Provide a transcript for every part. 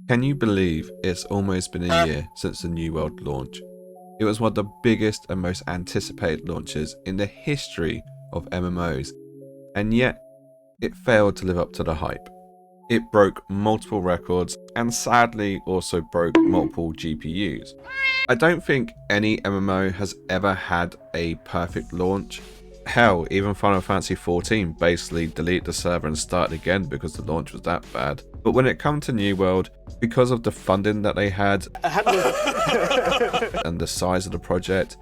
Can you believe it's almost been a year since the New World launch? It was one of the biggest and most anticipated launches in the history of MMOs, and yet it failed to live up to the hype. It broke multiple records and sadly also broke multiple GPUs. I don't think any MMO has ever had a perfect launch. Hell, even Final Fantasy XIV basically deleted the server and started again because the launch was that bad. But when it comes to New World, because of the funding that they had and the size of the project,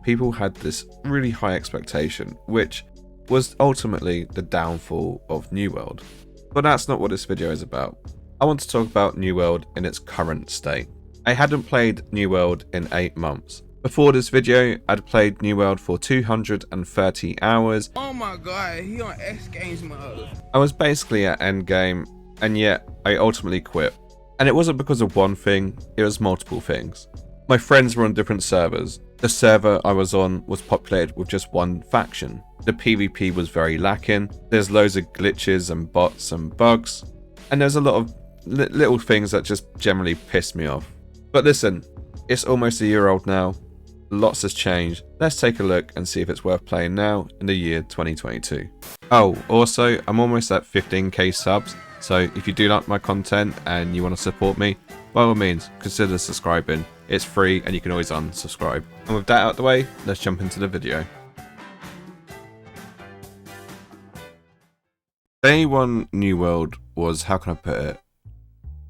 people had this really high expectation, which was ultimately the downfall of New World. But that's not what this video is about. I want to talk about New World in its current state. I hadn't played New World in 8 months. Before this video, I'd played New World for 230 hours. Oh my god, he on X Games mode. I was basically at endgame, and yet I ultimately quit. And it wasn't because of one thing, it was multiple things. My friends were on different servers. The server I was on was populated with just one faction. The PvP was very lacking. There's loads of glitches and bots and bugs. And there's a lot of little things that just generally pissed me off. But listen, it's almost a year old now. Lots has changed. Let's take a look and see if it's worth playing now in the year 2022. Oh, also, I'm almost at 15k subs. So if you do like my content and you want to support me, by all means, consider subscribing. It's free and you can always unsubscribe. And with that out of the way, let's jump into the video. Day 1 New World was, how can I put it,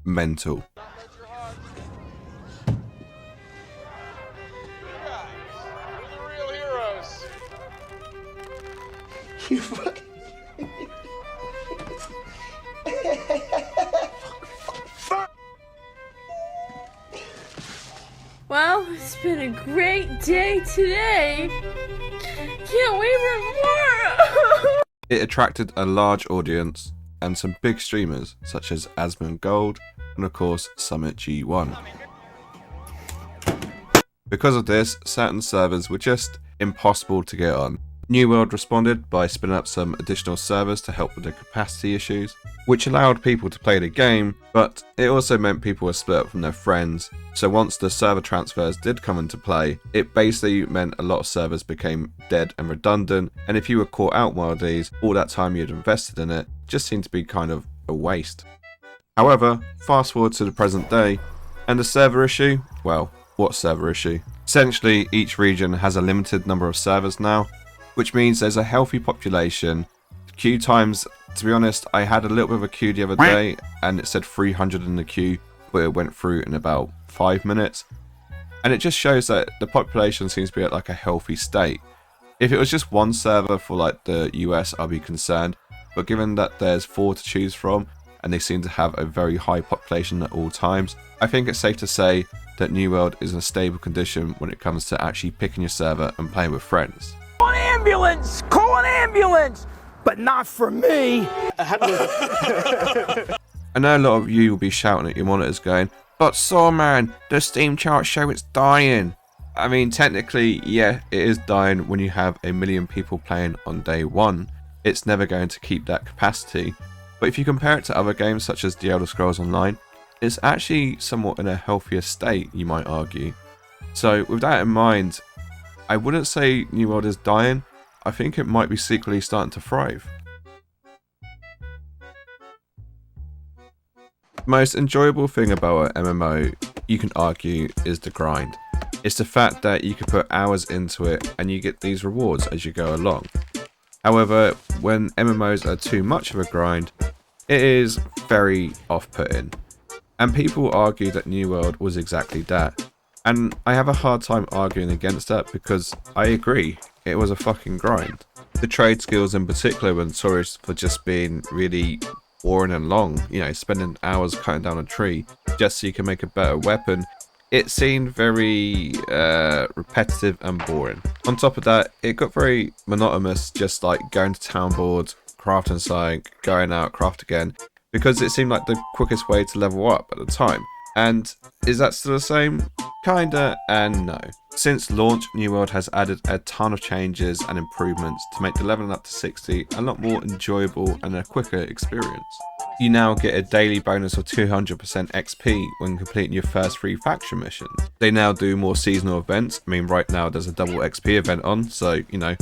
mental. You fucking... Well, it's been a great day today. Can't wait for more. It attracted a large audience and some big streamers such as Asmongold and of course Summit G1. Because of this, certain servers were just impossible to get on. New World responded by spinning up some additional servers to help with the capacity issues, which allowed people to play the game, but it also meant people were split up from their friends. So once the server transfers did come into play, it basically meant a lot of servers became dead and redundant, and if you were caught out one of these, all that time you had invested in it just seemed to be kind of a waste. However, fast forward to the present day, and the server issue, well, what server issue? Essentially, each region has a limited number of servers now, which means there's a healthy population. Queue times, to be honest, I had a little bit of a queue the other day and it said 300 in the queue, but it went through in about 5 minutes. And it just shows that the population seems to be at like a healthy state. If it was just one server for like the US, I'd be concerned, but given that there's 4 to choose from and they seem to have a very high population at all times, I think it's safe to say that New World is in a stable condition when it comes to actually picking your server and playing with friends. Call an ambulance! Call an ambulance! But not for me! I know a lot of you will be shouting at your monitors going, "But Sawman, the Steam charts show it's dying." I mean, technically, yeah, it is dying when you have 1 million people playing on day 1. It's never going to keep that capacity. But if you compare it to other games such as The Elder Scrolls Online, it's actually somewhat in a healthier state, you might argue. So with that in mind, I wouldn't say New World is dying. I think it might be secretly starting to thrive. The most enjoyable thing about an MMO, you can argue, is the grind. It's the fact that you can put hours into it and you get these rewards as you go along. However, when MMOs are too much of a grind, it is very off-putting. And people argue that New World was exactly that. And I have a hard time arguing against that because I agree, it was a fucking grind. The trade skills in particular were notorious for just being really boring and long, you know, spending hours cutting down a tree just so you can make a better weapon. It seemed very repetitive and boring. On top of that, it got very monotonous, just like going to town boards, crafting something, going out, craft again, because it seemed like the quickest way to level up at the time. And is that still the same? Kinda and no. Since launch, New World has added a ton of changes and improvements to make the leveling up to 60 a lot more enjoyable and a quicker experience. You now get a daily bonus of 200% XP when completing your first 3 faction missions. They now do more seasonal events. I mean, right now there's a double XP event on, so, you know,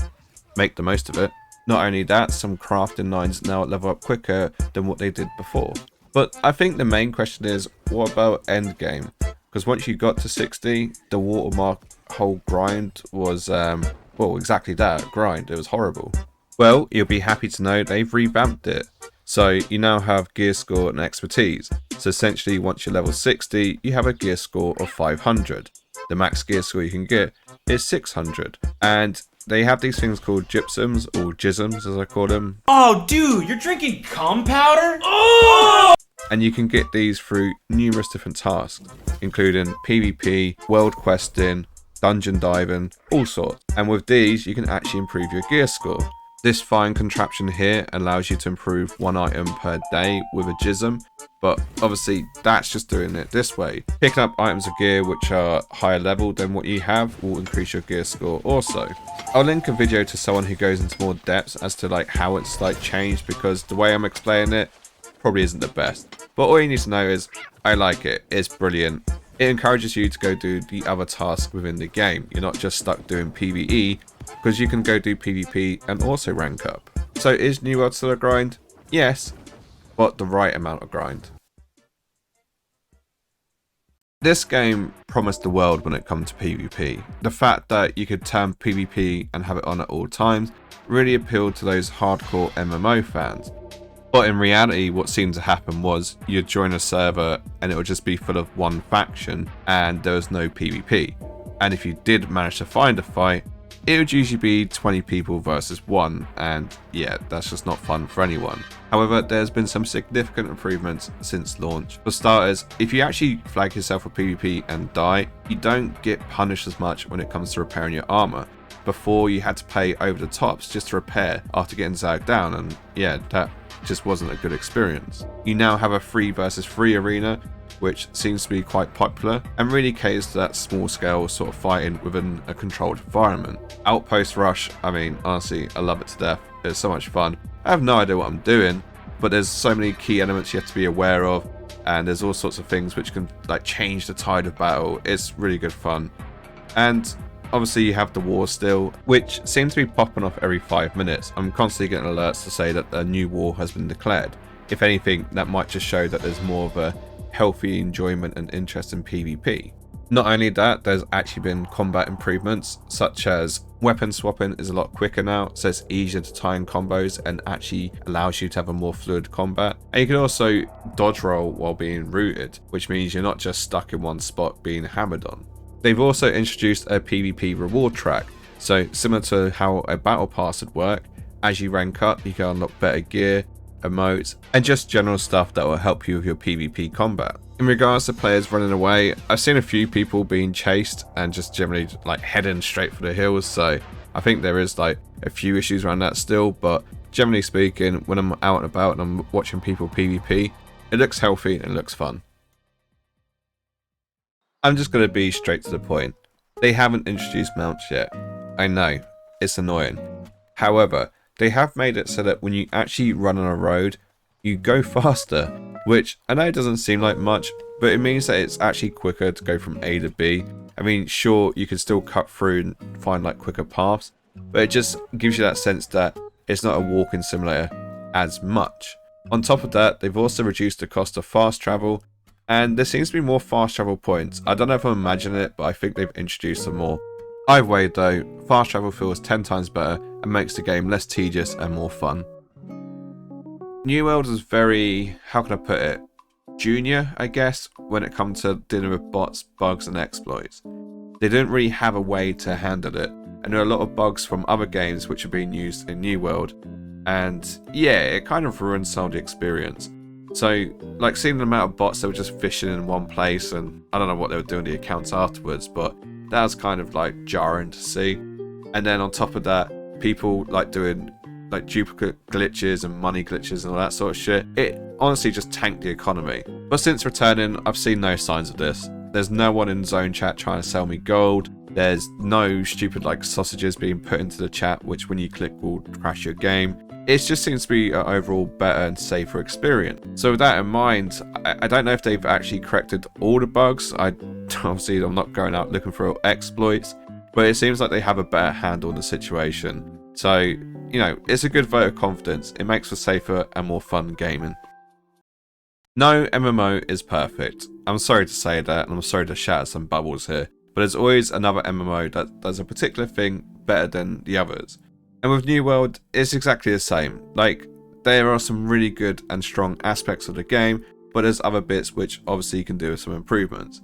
make the most of it. Not only that, some crafting 9s now level up quicker than what they did before. But I think the main question is, what about endgame? Because once you got to 60, the watermark whole grind was, well, exactly that, grind. It was horrible. Well, you'll be happy to know they've revamped it. So you now have gear score and expertise. So essentially, once you're level 60, you have a gear score of 500. The max gear score you can get is 600. And they have these things called gypsums, or jisms as I call them. Oh, dude, you're drinking cum powder? Oh! And you can get these through numerous different tasks, including PvP, world questing, dungeon diving, all sorts. And with these, you can actually improve your gear score. This fine contraption here allows you to improve 1 item per day with a jism, but obviously that's just doing it this way. Picking up items of gear which are higher level than what you have will increase your gear score also. I'll link a video to someone who goes into more depths as to like how it's like changed, because the way I'm explaining it probably isn't the best. But all you need to know is I like it, it's brilliant. It encourages you to go do the other tasks within the game. You're not just stuck doing PvE, because you can go do PvP and also rank up. So is New World still a grind? Yes, but the right amount of grind. This game promised the world when it comes to PvP. The fact that you could turn PvP and have it on at all times really appealed to those hardcore MMO fans. But in reality, what seemed to happen was you'd join a server and it would just be full of one faction and there was no PvP. And if you did manage to find a fight, it would usually be 20 people versus 1, and yeah, that's just not fun for anyone. However, there's been some significant improvements since launch. For starters, if you actually flag yourself for PvP and die, you don't get punished as much when it comes to repairing your armor. Before, you had to pay over the tops just to repair after getting zagged down, and yeah, that just wasn't a good experience. You now have a 3 versus 3 arena, which seems to be quite popular and really caters to that small scale sort of fighting within a controlled environment. Outpost Rush, I mean, honestly, I love it to death. It's so much fun. I have no idea what I'm doing, but there's so many key elements you have to be aware of, and there's all sorts of things which can like change the tide of battle. It's really good fun. And obviously you have the war still, which seems to be popping off every 5 minutes. I'm constantly getting alerts to say that a new war has been declared. If anything, that might just show that there's more of a healthy enjoyment and interest in PvP. Not only that, there's actually been combat improvements, such as weapon swapping is a lot quicker now, so it's easier to tie in combos and actually allows you to have a more fluid combat. And you can also dodge roll while being rooted, which means you're not just stuck in one spot being hammered on. They've also introduced a PvP reward track, so similar to how a battle pass would work, as you rank up you can unlock better gear, emotes, and just general stuff that will help you with your PvP combat. In regards to players running away, I've seen a few people being chased and just generally like heading straight for the hills, so I think there is like a few issues around that still, but generally speaking, when I'm out and about and I'm watching people PvP, it looks healthy and it looks fun. I'm just going to be straight to the point. They haven't introduced mounts yet. I know, it's annoying. However, they have made it so that when you actually run on a road, you go faster, which I know doesn't seem like much, but it means that it's actually quicker to go from A to B. I mean, sure, you can still cut through and find like quicker paths, but it just gives you that sense that it's not a walking simulator as much. On top of that, they've also reduced the cost of fast travel, and there seems to be more fast travel points. I don't know if I'm imagining it, but I think they've introduced some more. Either way though, fast travel feels 10 times better and makes the game less tedious and more fun. New World is very, how can I put it, junior, I guess, when it comes to dealing with bots, bugs and exploits. They don't really have a way to handle it, and there are a lot of bugs from other games which are being used in New World, and yeah, it kind of ruins some of the experience. So, like seeing the amount of bots that were just fishing in one place, and I don't know what they were doing to the accounts afterwards, but that was kind of like jarring to see. And then on top of that, people like doing like duplicate glitches and money glitches and all that sort of shit. It honestly just tanked the economy. But since returning, I've seen no signs of this. There's no one in zone chat trying to sell me gold. There's no stupid like sausages being put into the chat, which when you click will crash your game. it just seems to be an overall better and safer experience. So with that in mind, I don't know if they've actually corrected all the bugs. Obviously I'm not going out looking for exploits, but it seems like they have a better handle on the situation. So, you know, it's a good vote of confidence. It makes for safer and more fun gaming. No MMO is perfect. I'm sorry to say that, and I'm sorry to shatter some bubbles here, but there's always another MMO that does a particular thing better than the others. And with New World, it's exactly the same. Like, there are some really good and strong aspects of the game, but there's other bits which obviously you can do with some improvements.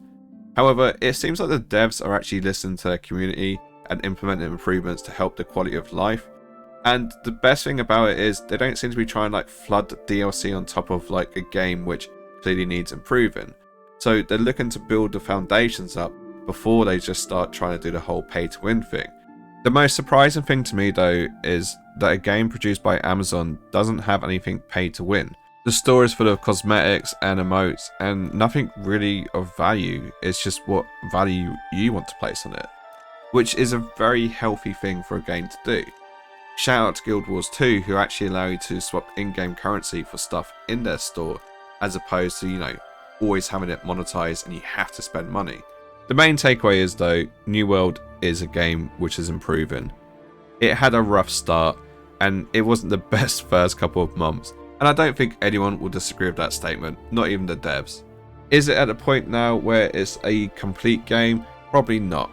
However, it seems like the devs are actually listening to their community and implementing improvements to help the quality of life. And the best thing about it is they don't seem to be trying to like flood DLC on top of like a game which clearly needs improving. So they're looking to build the foundations up before they just start trying to do the whole pay to win thing. The most surprising thing to me though is that a game produced by Amazon doesn't have anything pay to win. The store is full of cosmetics and emotes and nothing really of value. It's just what value you want to place on it, which is a very healthy thing for a game to do. Shout out to Guild Wars 2, who actually allow you to swap in-game currency for stuff in their store, as opposed to, you know, always having it monetized and you have to spend money. The main takeaway is though, New World is a game which is improving. It had a rough start and it wasn't the best first couple of months, and I don't think anyone will disagree with that statement, not even the devs. Is it at a point now where it's a complete game? Probably not.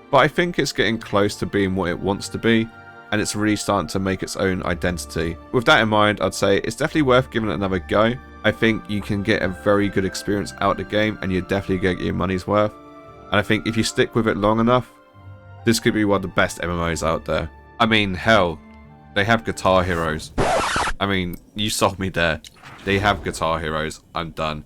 But I think it's getting close to being what it wants to be, and it's really starting to make its own identity. With that in mind, I'd say it's definitely worth giving it another go. I think you can get a very good experience out of the game and you definitely get your money's worth. And I think if you stick with it long enough, this could be one of the best MMOs out there. I mean, hell, they have Guitar Heroes. I mean, you sold me there. They have Guitar Heroes. I'm done.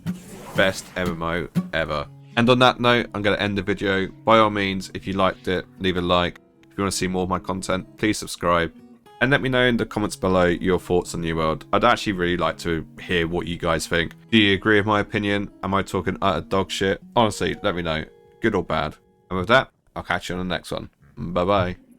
Best MMO ever. And on that note, I'm going to end the video. By all means, if you liked it, leave a like. If you want to see more of my content, please subscribe. And let me know in the comments below your thoughts on New World. I'd actually really like to hear what you guys think. Do you agree with my opinion? Am I talking utter dog shit? Honestly, let me know. Good or bad. And with that, I'll catch you on the next one. Bye bye.